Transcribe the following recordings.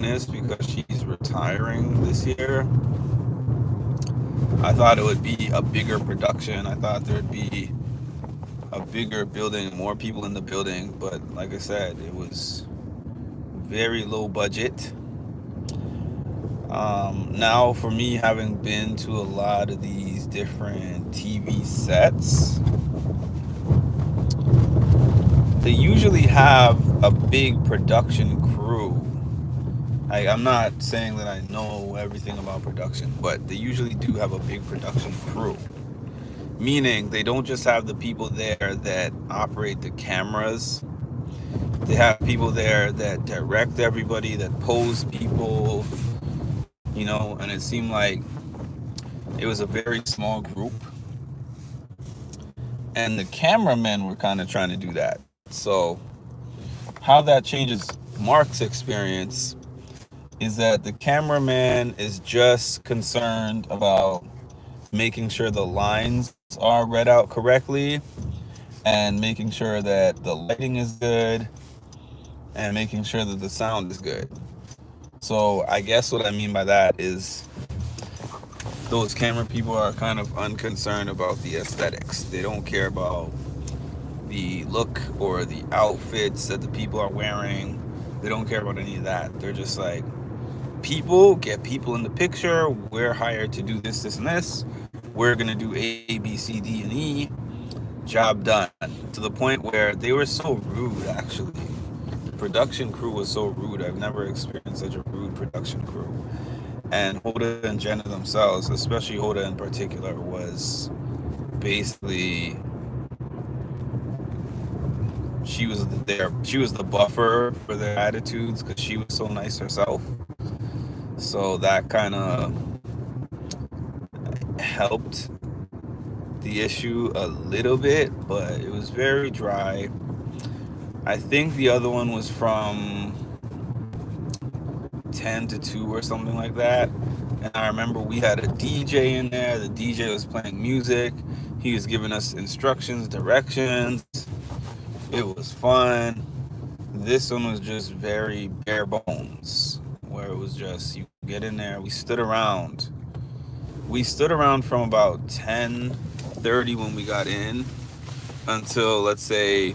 honest, because she's retiring this year, I thought it would be a bigger production. I thought there'd be a bigger building, more people in the building. But like I said, it was very low budget. Now, for me, having been to a lot of these different TV sets, they usually have a big production crew. I'm not saying that I know everything about production, but they usually do have a big production crew. Meaning they don't just have the people there that operate the cameras, they have people there that direct everybody, that pose people, and it seemed like it was a very small group. And the cameramen were kind of trying to do that. So, how that changes Mark's experience is that the cameraman is just concerned about making sure the lines are read out correctly and making sure that the lighting is good and making sure that the sound is good. So I guess what I mean by that is those camera people are kind of unconcerned about the aesthetics. They don't care about the look or the outfits that the people are wearing. They don't care about any of that. They're just like, people, get people in the picture. We're hired to do this, this, and this. We're going to do A, B, C, D, and E. Job done. To the point where they were so rude, actually. The production crew was so rude. I've never experienced such a rude production crew. And Hoda and Jenna themselves, especially Hoda in particular, was basically, she was the buffer for their attitudes because she was so nice herself. So that kind of helped the issue a little bit, but it was very dry. I think the other one was from 10 to 2 or something like that. And I remember we had a DJ in there. The DJ was playing music. He was giving us instructions, directions. It was fun. This one was just very bare bones, where it was just you get in there. We stood around. We stood around from about 10:30 when we got in until, let's say,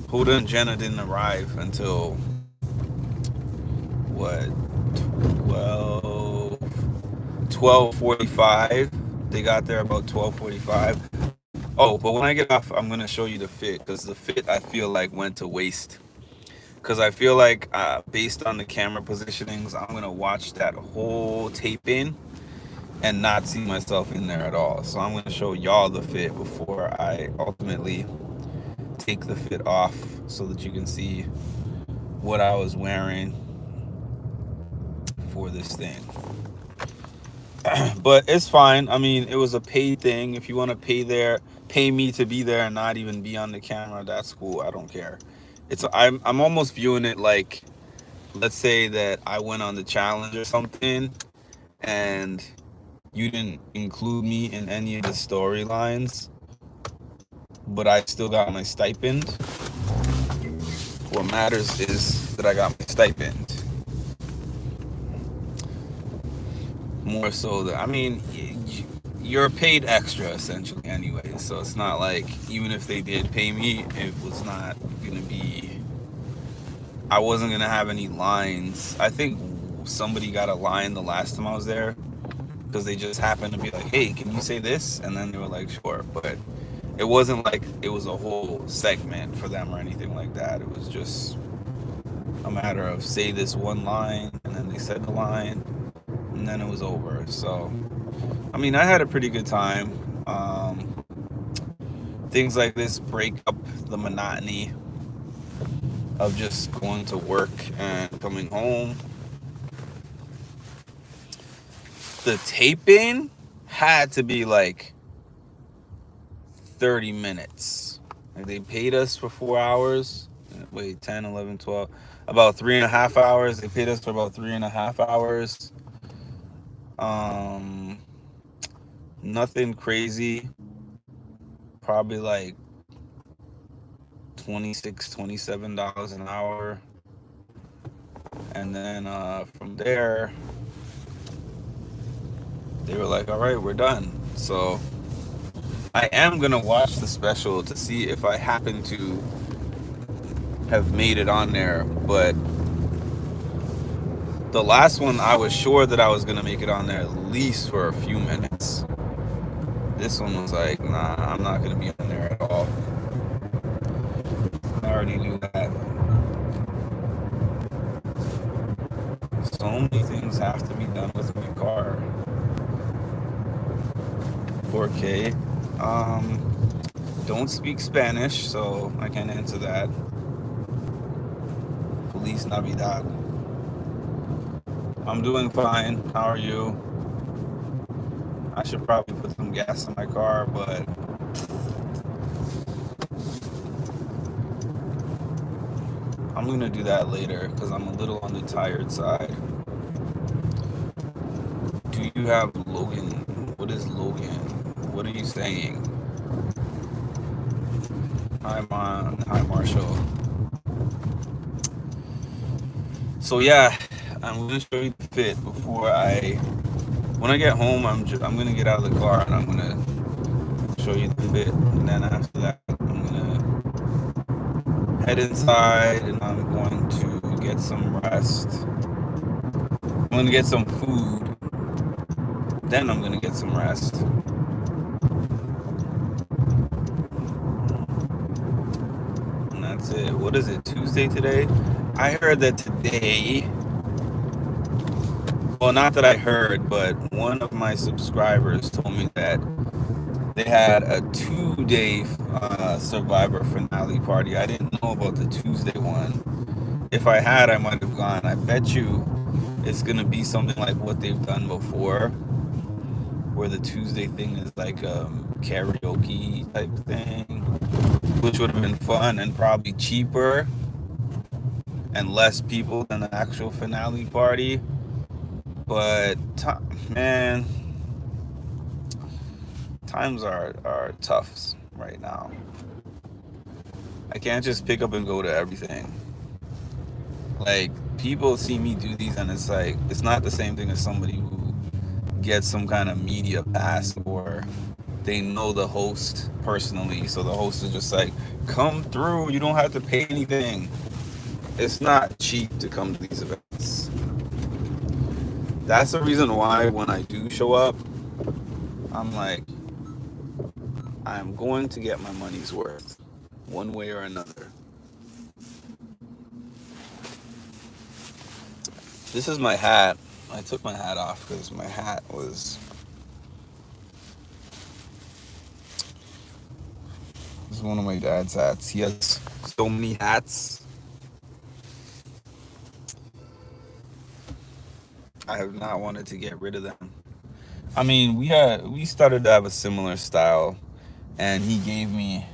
Hoda and Jenna didn't arrive until what, 12:45. They got there about 12:45. Oh, but when I get off, I'm gonna show you the fit, because the fit, I feel like, went to waste. Because I feel like, based on the camera positionings, I'm gonna watch that whole tape in and not see myself in there at all. So I'm gonna show y'all the fit before I ultimately take the fit off, so that you can see what I was wearing for this thing. But it's fine. I mean, it was a paid thing. If you want to pay me to be there and not even be on the camera, that's cool. I don't care. I'm almost viewing it like, let's say that I went on the challenge or something and you didn't include me in any of the storylines, but I still got my stipend. What matters is that I got my stipend. More so that, I mean, you're paid extra essentially anyway, so it's not like, even if they did pay me, it was not gonna be, I wasn't gonna have any lines. I think somebody got a line the last time I was there, because they just happened to be like, hey, can you say this, and then they were like, sure. But it wasn't like it was a whole segment for them or anything like that. It was just a matter of, say this one line, and then they said the line, and then it was over. So I mean, I had a pretty good time. Things like this break up the monotony of just going to work and coming home. The taping had to be like 30 minutes. Like, they paid us for 4 hours. Wait, 10, 11, 12. About 3.5 hours. They paid us for about 3.5 hours. Um, Nothing crazy. Probably like 26, $27 an hour. And then from there, they were like, all right, we're done. So I am going to watch the special to see if I happen to have made it on there. But the last one, I was sure that I was going to make it on there at least for a few minutes. This one was like, nah, I'm not going to be on there at all. I already knew that. So many things have to be done with my car. 4K. Don't speak Spanish, so I can't answer that. Feliz Navidad. I'm doing fine. How are you? I should probably put some gas in my car, but I'm gonna do that later because I'm a little on the tired side. Do you have Logan? What is Logan? What are you saying? Hi Marshall. So yeah, I'm gonna show you the fit before when I get home. I'm gonna get out of the car and I'm gonna show you the fit, and then after that, I'm gonna head inside and I'm going to get some rest. I'm gonna get some food, then I'm gonna get some rest. And that's it. What is it? Tuesday today? I heard that today. Well, not that I heard, but one of my subscribers told me that they had a 2-day Survivor finale party. I didn't know about the Tuesday one. If I had, I might have gone. I bet you it's gonna be something like what they've done before, where the Tuesday thing is like a karaoke type thing, which would have been fun and probably cheaper and less people than the actual finale party. But man, times are tough right now. I can't just pick up and go to everything. Like, people see me do these and it's like, it's not the same thing as somebody who gets some kind of media pass, or they know the host personally, so the host is just like, come through, you don't have to pay anything. It's not cheap to come to these events. That's the reason why when I do show up, I'm like, I'm going to get my money's worth one way or another. This is my hat. I took my hat off because my hat was... This is one of my dad's hats. He has so many hats. I have not wanted to get rid of them. I mean, we started to have a similar style, and he gave me...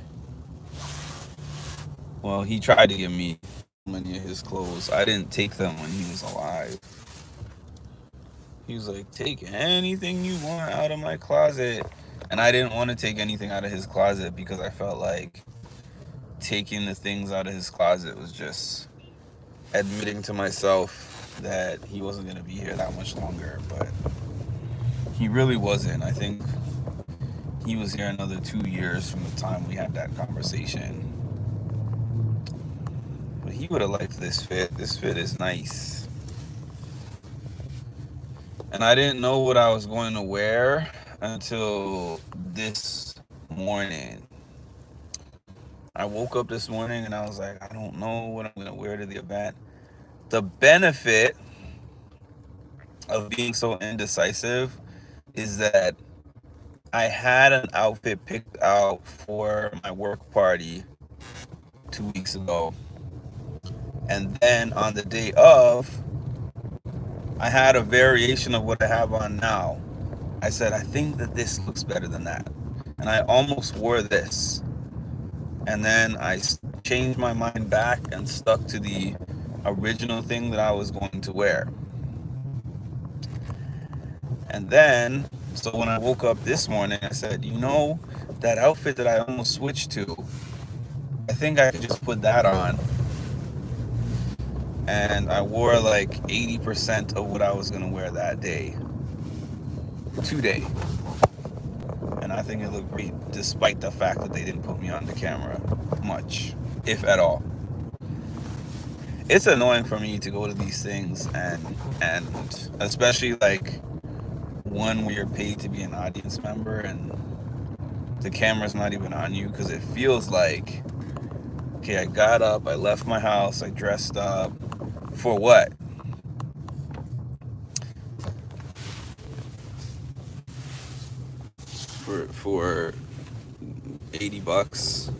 Well, he tried to give me many of his clothes. I didn't take them when he was alive. He was like, take anything you want out of my closet. And I didn't want to take anything out of his closet because I felt like taking the things out of his closet was just admitting to myself that he wasn't going to be here that much longer. But he really wasn't. I think he was here another 2 years from the time we had that conversation. But he would have liked this fit. This fit is nice. And I didn't know what I was going to wear until this morning. I woke up this morning and I was like, I don't know what I'm going to wear to the event. The benefit of being so indecisive is that I had an outfit picked out for my work party 2 weeks ago. And then on the day of, I had a variation of what I have on now. I said, I think that this looks better than that. And I almost wore this. And then I changed my mind back and stuck to the original thing that I was going to wear. And then, so when I woke up this morning, I said, you know, that outfit that I almost switched to, I think I could just put that on. and I wore like 80% of what I was gonna wear that day, today, and I think it looked great, despite the fact that they didn't put me on the camera much, if at all. It's annoying for me to go to these things and especially like one where you're paid to be an audience member and the camera's not even on you, because it feels like, okay, I got up, I left my house, I dressed up for what? For $80.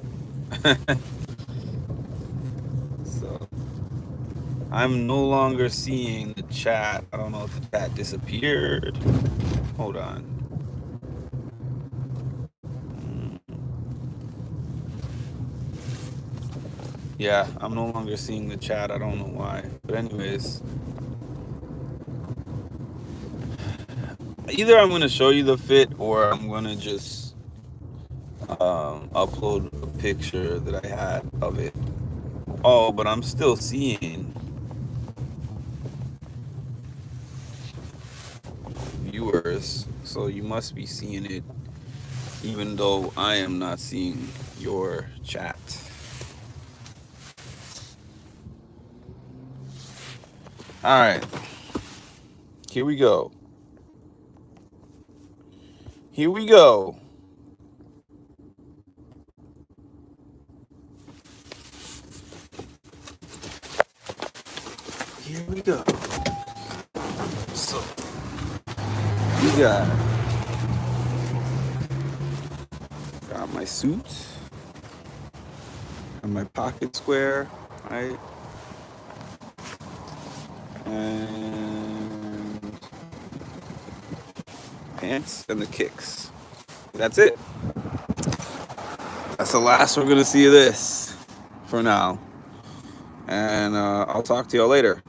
So I'm no longer seeing the chat. I don't know if the chat disappeared. Hold on. Yeah, I'm no longer seeing the chat. I don't know why. But anyways, either I'm gonna show you the fit or I'm gonna just upload a picture that I had of it. Oh, but I'm still seeing viewers, so you must be seeing it even though I am not seeing your chat. All right, here we go. Here we go. Here we go. So we got my suit and my pocket square, right? And pants and the kicks. That's it. That's the last we're gonna see of this for now. And I'll talk to y'all later.